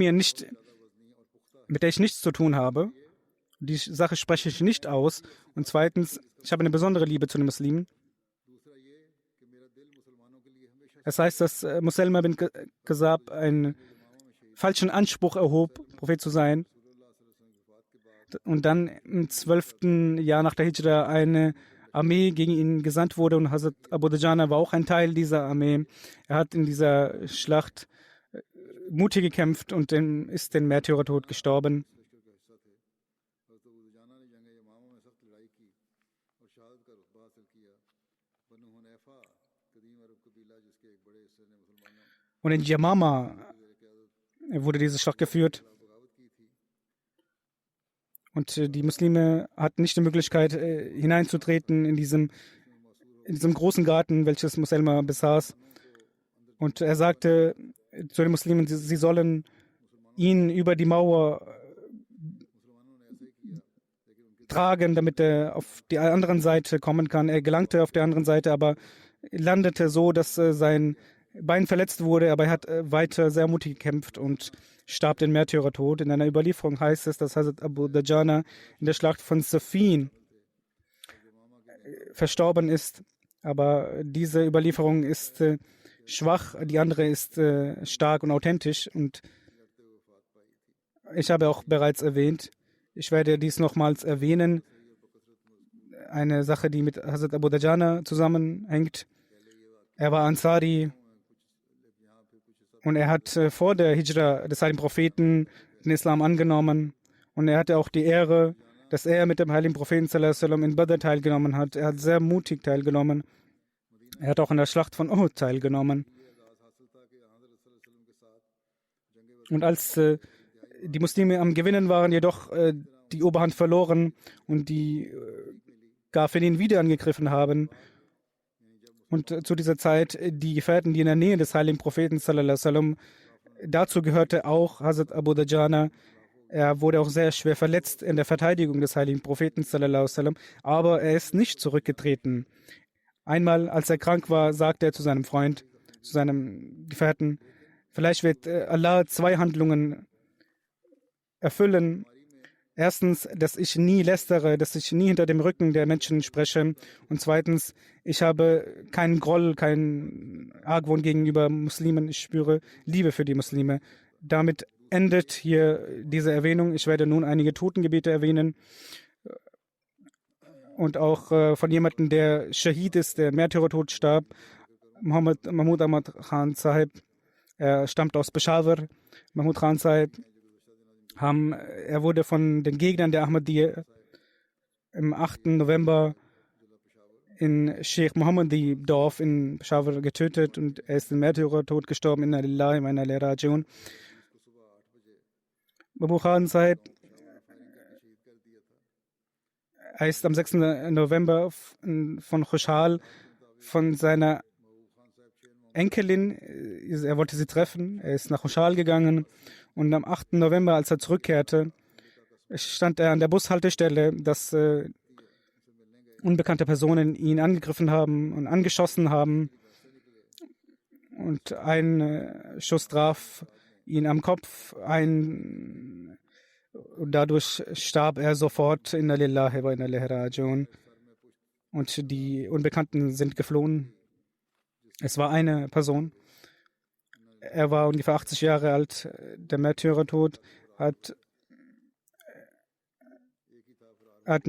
der ich nichts zu tun habe. Die Sache spreche ich nicht aus. Und zweitens, ich habe eine besondere Liebe zu den Muslimen. Es heißt, dass Muselma bin Kazab einen falschen Anspruch erhob, Prophet zu sein. Und dann im 12. Jahr nach der Hijra eine Armee gegen ihn gesandt wurde und Hazrat Abu Dajana war auch ein Teil dieser Armee. Er hat in dieser Schlacht mutig gekämpft und ist den Märtyrertod gestorben. Und in Yamama wurde diese Schlacht geführt. Und die Muslime hatten nicht die Möglichkeit, hineinzutreten in diesem großen Garten, welches Muselma besaß. Und er sagte zu den Muslimen, sie sollen ihn über die Mauer tragen, damit er auf die andere Seite kommen kann. Er gelangte auf der anderen Seite, aber landete so, dass sein Bein verletzt wurde, aber er hat weiter sehr mutig gekämpft und starb den Märtyrertod. In einer Überlieferung heißt es, dass Hazrat Abu Dajana in der Schlacht von Safin verstorben ist. Aber diese Überlieferung ist schwach, die andere ist stark und authentisch. Und ich habe auch bereits erwähnt, ich werde dies nochmals erwähnen, eine Sache, die mit Hazrat Abu Dajana zusammenhängt. Er war Ansari und er hat vor der Hijra des heiligen Propheten den Islam angenommen. Und er hatte auch die Ehre, dass er mit dem heiligen Propheten sallallahu alaihi wasallam in Badr teilgenommen hat. Er hat sehr mutig teilgenommen. Er hat auch in der Schlacht von Uhud teilgenommen. Und als die Muslime am Gewinnen waren, jedoch die Oberhand verloren und die Ghafirin wieder angegriffen haben. Und zu dieser Zeit die Gefährten, die in der Nähe des heiligen Propheten sallallahu alaihi wasallam, dazu gehörte auch Hazrat Abu Dajana. Er wurde auch sehr schwer verletzt in der Verteidigung des heiligen Propheten sallallahu alaihi wasallam, aber er ist nicht zurückgetreten. Einmal, als er krank war, sagte er zu seinem Freund, zu seinem Gefährten, vielleicht wird Allah zwei Handlungen erfüllen. Erstens, dass ich nie lästere, dass ich nie hinter dem Rücken der Menschen spreche. Und zweitens, ich habe keinen Groll, keinen Argwohn gegenüber Muslimen. Ich spüre Liebe für die Muslime. Damit endet hier diese Erwähnung. Ich werde nun einige Totengebete erwähnen. Und auch von jemandem, der Shahid ist, der Märtyrertod starb, Mahmud Ahmad Khan Sahib. Er stammt aus Peshawar. Mahmud Khan Sahib. Er wurde von den Gegnern der Ahmadiyya im 8. November in Sheikh Mohammadi Dorf in Peshawar getötet und er ist im Märtyrertod gestorben. Inna lillahi wa inna ilaihi raji'un. Mahmud Khan Sahib, er ist am 6. November von Khushal, von seiner Enkelin, er wollte sie treffen, er ist nach Khushal gegangen und am 8. November, als er zurückkehrte, stand er an der Bushaltestelle, dass unbekannte Personen ihn angegriffen haben und angeschossen haben und ein Schuss traf ihn am Kopf, und dadurch starb er sofort. Inna lillahi wa inna ilaihi raji'un. Und die Unbekannten sind geflohen. Es war eine Person. Er war ungefähr 80 Jahre alt. Der Märtyrertod hat von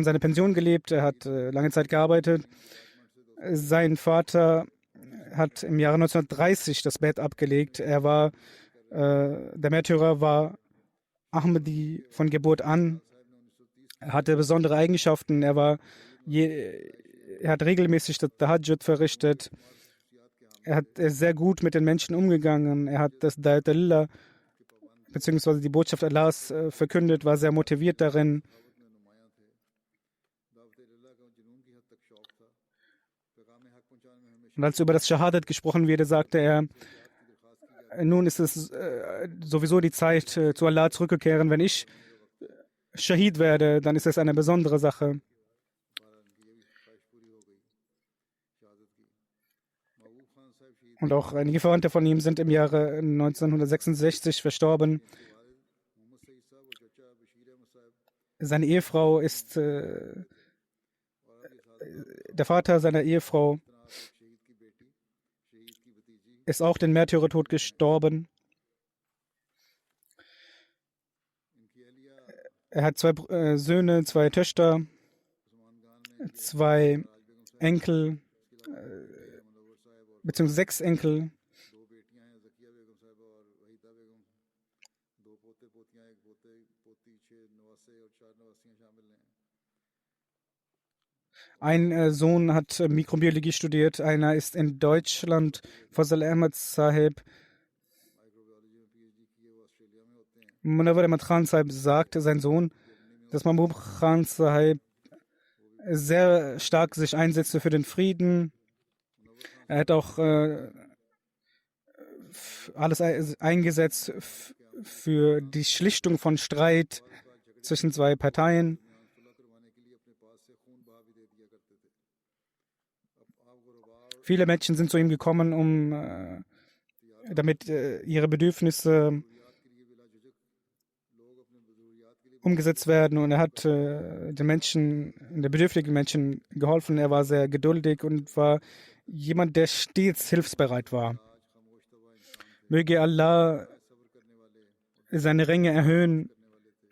seiner Pension gelebt. Er hat lange Zeit gearbeitet. Sein Vater hat im Jahre 1930 das Bett abgelegt. Der Märtyrer war Ahmadi von Geburt an. Er hatte besondere Eigenschaften. Er hat regelmäßig das Tahajjud verrichtet. Er ist sehr gut mit den Menschen umgegangen. Er hat das Da'at Allah bzw. die Botschaft Allahs verkündet, war sehr motiviert darin. Und als über das Shahadat gesprochen wurde, sagte er, nun ist es sowieso die Zeit, zu Allah zurückzukehren. Wenn ich Shahid werde, dann ist es eine besondere Sache. Und auch einige Verwandte von ihm sind im Jahre 1966 verstorben. Seine Ehefrau ist, der Vater seiner Ehefrau ist auch den Märtyrertod gestorben. Er hat zwei Söhne, zwei Töchter, zwei Enkel, beziehungsweise 6 Enkel. Ein Sohn hat Mikrobiologie studiert, einer ist in Deutschland, Fazal Ahmad Sahib. Munawar Ahmad Khan Sahib sagte, sein Sohn, dass Mahmud Khan Sahib sehr stark sich einsetzte für den Frieden. Er hat auch alles eingesetzt für die Schlichtung von Streit zwischen zwei Parteien. Viele Menschen sind zu ihm gekommen, damit ihre Bedürfnisse umgesetzt werden. Und er hat den Menschen, den bedürftigen Menschen geholfen. Er war sehr geduldig und war jemand, der stets hilfsbereit war. Möge Allah seine Ränge erhöhen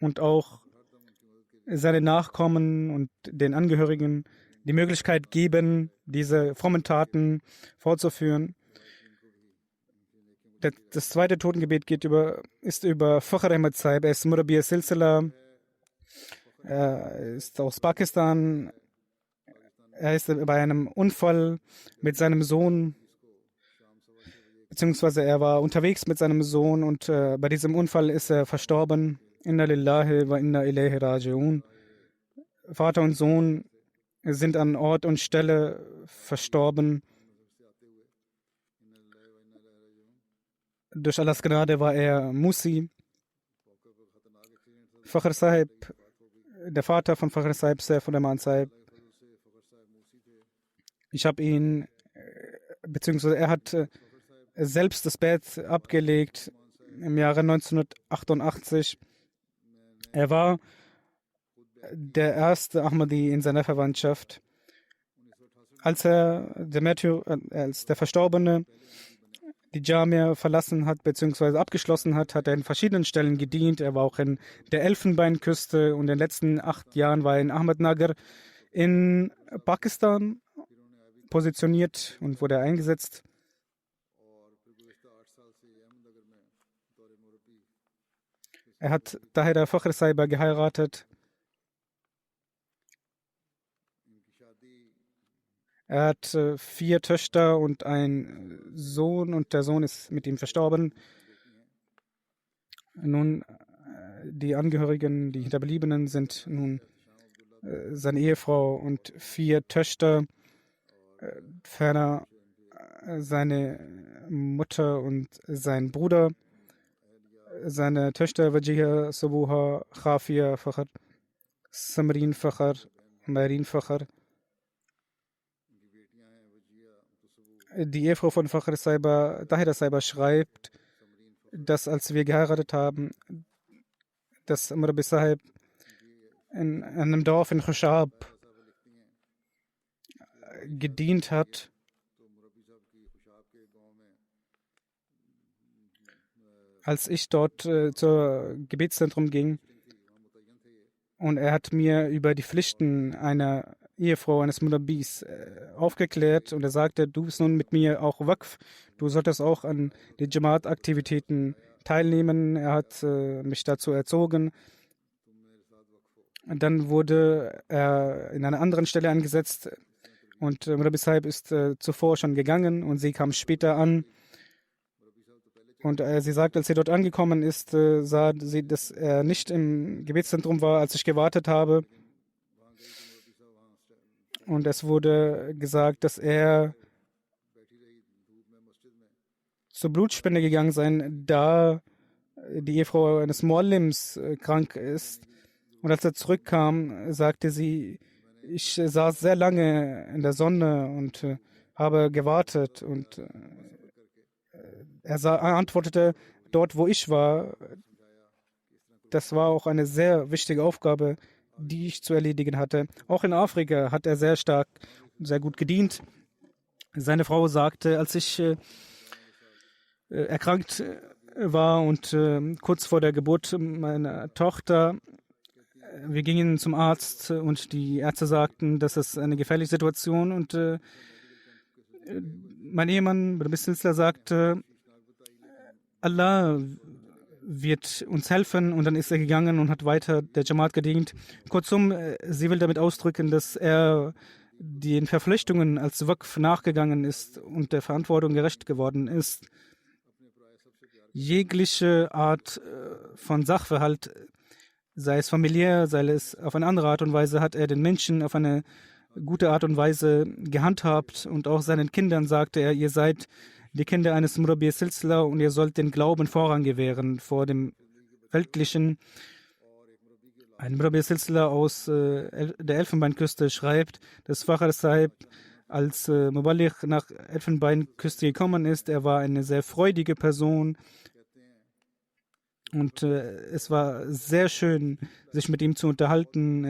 und auch seine Nachkommen und den Angehörigen die Möglichkeit geben, diese frommen Taten fortzuführen. Das zweite Totengebet ist über Fakhr Ahmad Sahib. Er ist Murabi Silsila. Er ist aus Pakistan. Er ist bei einem Unfall mit seinem Sohn, beziehungsweise er war unterwegs mit seinem Sohn und bei diesem Unfall ist er verstorben. Inna lillahi wa inna ilaihi raji'un. Vater und Sohn sind an Ort und Stelle verstorben. Durch Allahs Gnade war er Musi. Fakhr Sahib, der Vater von Fakhr Sahib, Saif Rahman Sahib, ich habe ihn, beziehungsweise er hat selbst das Bett abgelegt im Jahre 1988. Er war der erste Ahmadi in seiner Verwandtschaft. Als der Verstorbene die Jamia verlassen hat bzw. abgeschlossen hat, hat er in verschiedenen Stellen gedient. Er war auch in der Elfenbeinküste und in den letzten 8 Jahren war er in Ahmednagar in Pakistan positioniert und wurde eingesetzt. Er hat Tahira Fakhr Sahiba geheiratet. Er hat 4 Töchter und einen Sohn und der Sohn ist mit ihm verstorben. Nun, die Angehörigen, die Hinterbliebenen sind nun seine Ehefrau und 4 Töchter, ferner seine Mutter und sein Bruder, seine Töchter Wajih Sabuha, Khafia Fakhr, Samrin Fakhr, Marin Fakhr. Die Ehefrau von Fakhr Sahiba, Tahira Sahiba, schreibt, dass als wir geheiratet haben, dass Murabi Sahib in einem Dorf in Khushab gedient hat. Als ich dort zum Gebetszentrum ging und er hat mir über die Pflichten einer Ehefrau eines Murabis aufgeklärt und er sagte, du bist nun mit mir auch Waqf, du solltest auch an den Jamaat-Aktivitäten teilnehmen. Er hat mich dazu erzogen. Und dann wurde er in einer anderen Stelle eingesetzt und Murabi Sahib ist zuvor schon gegangen und sie kam später an. Und sie sagt, als sie dort angekommen ist, sah sie, dass er nicht im Gebetszentrum war, als ich gewartet habe. Und es wurde gesagt, dass er zur Blutspende gegangen sei, da die Ehefrau eines Muallims krank ist. Und als er zurückkam, sagte sie, ich saß sehr lange in der Sonne und habe gewartet. Und er antwortete, dort wo ich war, das war auch eine sehr wichtige Aufgabe, die ich zu erledigen hatte. Auch in Afrika hat er sehr stark, sehr gut gedient. Seine Frau sagte, als ich erkrankt war und kurz vor der Geburt meiner Tochter, wir gingen zum Arzt und die Ärzte sagten, das ist eine gefährliche Situation und mein Ehemann, Rabbi Silsila, sagte, Allah wird uns helfen und dann ist er gegangen und hat weiter der Jamaat gedient. Kurzum, sie will damit ausdrücken, dass er den Verpflichtungen als Waqf nachgegangen ist und der Verantwortung gerecht geworden ist. Jegliche Art von Sachverhalt, sei es familiär, sei es auf eine andere Art und Weise, hat er den Menschen auf eine gute Art und Weise gehandhabt und auch seinen Kindern sagte er, ihr seid die Kinder eines Murabi Silsila und ihr sollt den Glauben Vorrang gewähren vor dem Weltlichen. Ein Murabi Silsila aus der Elfenbeinküste schreibt, dass Fakhr Sahib als Muballigh nach Elfenbeinküste gekommen ist. Er war eine sehr freudige Person und es war sehr schön, sich mit ihm zu unterhalten.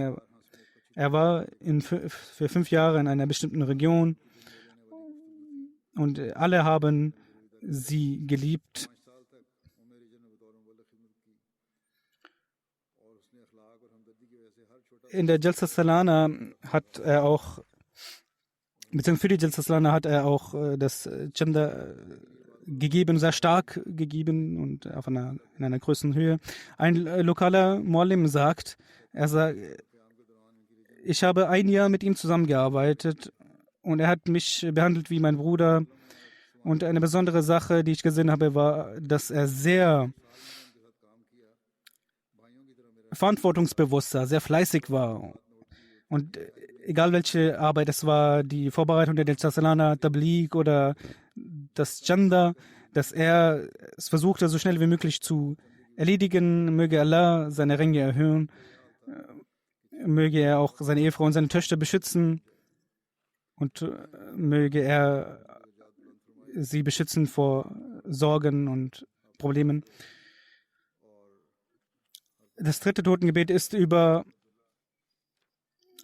Er war für 5 Jahre in einer bestimmten Region und alle haben sie geliebt. In der Jalsa Salana hat er auch, beziehungsweise für die Jalsa Salana hat er auch das Chanda gegeben, sehr stark gegeben und in einer größeren Höhe. Ein lokaler Muallim sagt, ich habe 1 Jahr mit ihm zusammengearbeitet und er hat mich behandelt wie mein Bruder. Und eine besondere Sache, die ich gesehen habe, war, dass er sehr verantwortungsbewusst war, sehr fleißig war. Und egal welche Arbeit es war, die Vorbereitung der Salana, Tabligh oder das Chanda, dass er es versuchte, so schnell wie möglich zu erledigen. Möge Allah seine Ränge erhöhen. Möge er auch seine Ehefrau und seine Töchter beschützen. Und möge er sie beschützen vor Sorgen und Problemen. Das dritte Totengebet ist über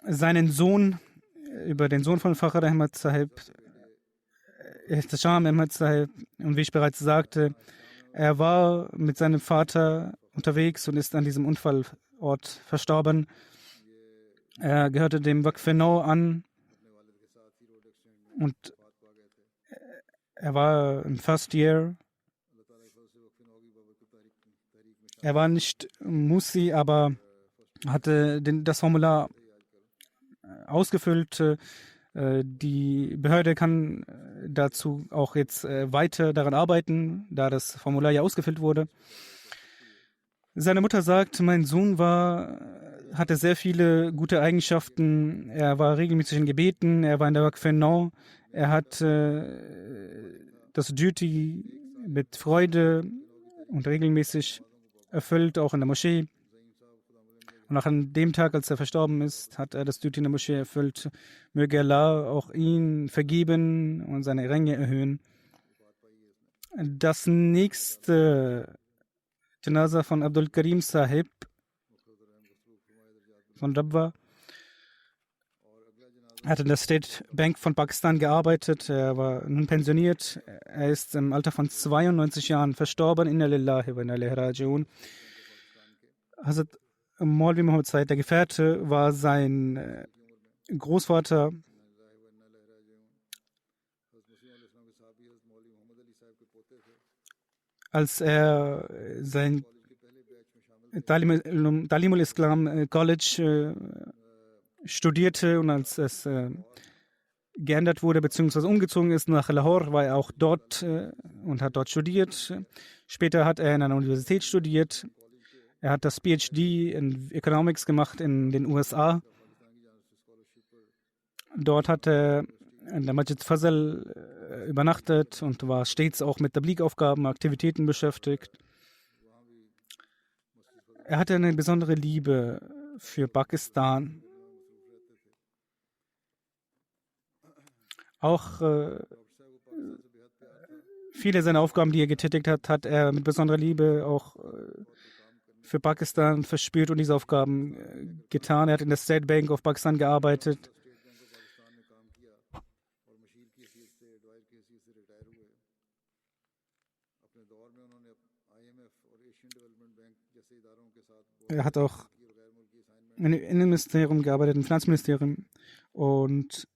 seinen Sohn, über den Sohn von Fakhr Ahmad Sahib, Ihtisham Ahmad Sahib. Und wie ich bereits sagte, er war mit seinem Vater unterwegs und ist an diesem Unfallort verstorben. Er gehörte dem Waqf Nau an und er war im First Year. Er war nicht Musi, aber hatte das Formular ausgefüllt. Die Behörde kann dazu auch jetzt weiter daran arbeiten, da das Formular ja ausgefüllt wurde. Seine Mutter sagt, mein Sohn hatte sehr viele gute Eigenschaften. Er war regelmäßig in Gebeten, er war in der Waqf Nau, er hat das Duty mit Freude und regelmäßig erfüllt, auch in der Moschee. Und auch an dem Tag, als er verstorben ist, hat er das Duty in der Moschee erfüllt. Möge Allah auch ihn vergeben und seine Ränge erhöhen. Das nächste Janaza von Abdul Karim Sahib von Rabwa. Er hat in der State Bank von Pakistan gearbeitet. Er war nun pensioniert. Er ist im Alter von 92 Jahren verstorben. Inna lillahi wa inna ilaihi raji'un. Hazrat Maulvi Muhammad Said, der Gefährte, war sein Großvater. Als er sein Talimul Islam College studierte und als es geändert wurde bzw. umgezogen ist nach Lahore, war er auch dort und hat dort studiert. Später hat er in einer Universität studiert. Er hat das PhD in Economics gemacht in den USA. Dort hat er in der Masjid Fazal übernachtet und war stets auch mit Tabligh-Aufgaben, Aktivitäten beschäftigt. Er hatte eine besondere Liebe für Pakistan. Auch viele seiner Aufgaben, die er getätigt hat, hat er mit besonderer Liebe auch für Pakistan verspürt und diese Aufgaben getan. Er hat in der State Bank of Pakistan gearbeitet. Er hat auch im Innenministerium gearbeitet, im Finanzministerium und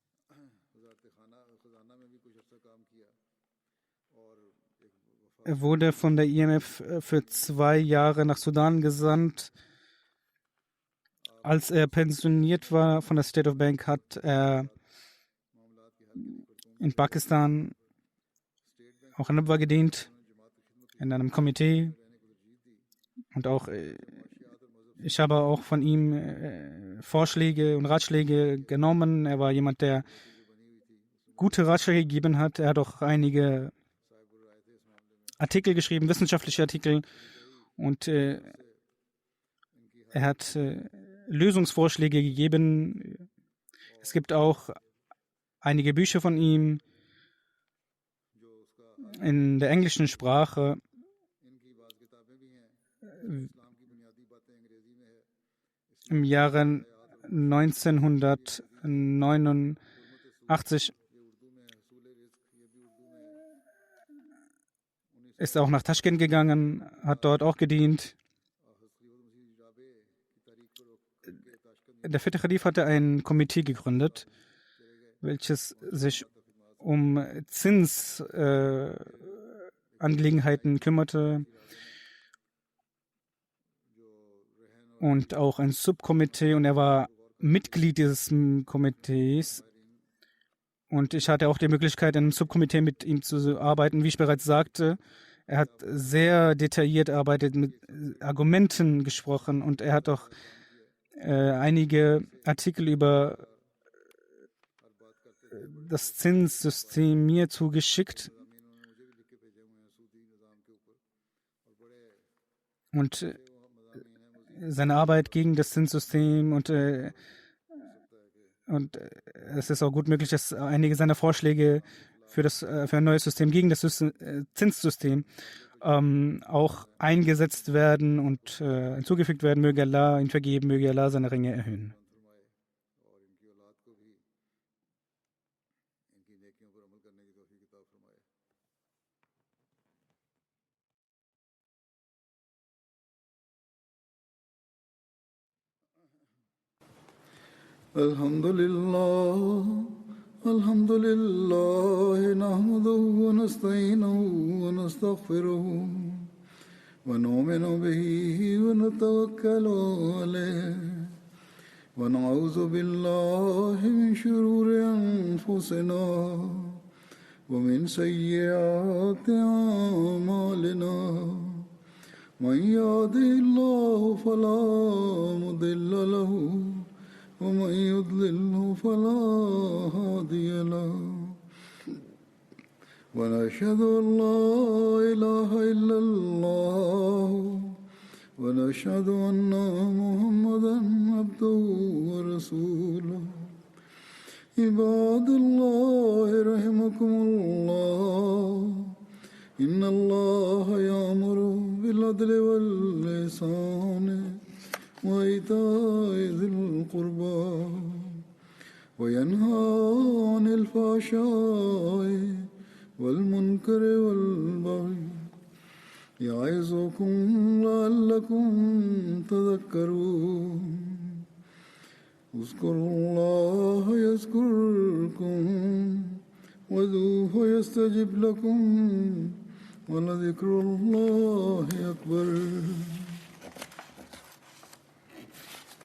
er wurde von der IMF für 2 Jahre nach Sudan gesandt. Als er pensioniert war von der State of Bank, hat er in Pakistan auch in Nabwa gedient, in einem Komitee. Und auch ich habe auch von ihm Vorschläge und Ratschläge genommen. Er war jemand, der gute Ratschläge gegeben hat. Er hat auch einige Artikel geschrieben, wissenschaftliche Artikel. Und er hat Lösungsvorschläge gegeben. Es gibt auch einige Bücher von ihm in der englischen Sprache. Im Jahre 1989 ist er auch nach Taschkent gegangen, hat dort auch gedient. Der vierte Khalif hatte ein Komitee gegründet, welches sich um Zinsangelegenheiten kümmerte und auch ein Subkomitee, und er war Mitglied dieses Komitees. Und ich hatte auch die Möglichkeit, in einem Subkomitee mit ihm zu arbeiten. Wie ich bereits sagte, er hat sehr detailliert arbeitet, mit Argumenten gesprochen, und er hat auch einige Artikel über das Zinssystem mir zugeschickt. Und seine Arbeit gegen das Zinssystem und es ist auch gut möglich, dass einige seiner Vorschläge für ein neues System gegen das Zinssystem auch eingesetzt werden und hinzugefügt werden. Möge Allah ihn vergeben, möge Allah seine Ränge erhöhen. الحمد لله نحمده ونستعينه ونستغفره ونؤمن به ونتوكل عليه ونعوذ بالله من شرور أنفسنا ومن سيئات أعمالنا من يهده الله فلا مضل له ومن يضلله فلا هادي له ونشهد أن لا إله إلا الله ونشهد أن محمدا عبده ورسوله عباد الله رحمكم الله إن الله يأمر بالعدل والإحسان وإيتاء ذي القربى وينهى عن الفحشاء والمنكر والبغي يعظكم لعلكم تذكرون اذكروا الله يذكركم وادعوه يستجب لكم ولذكر الله أكبر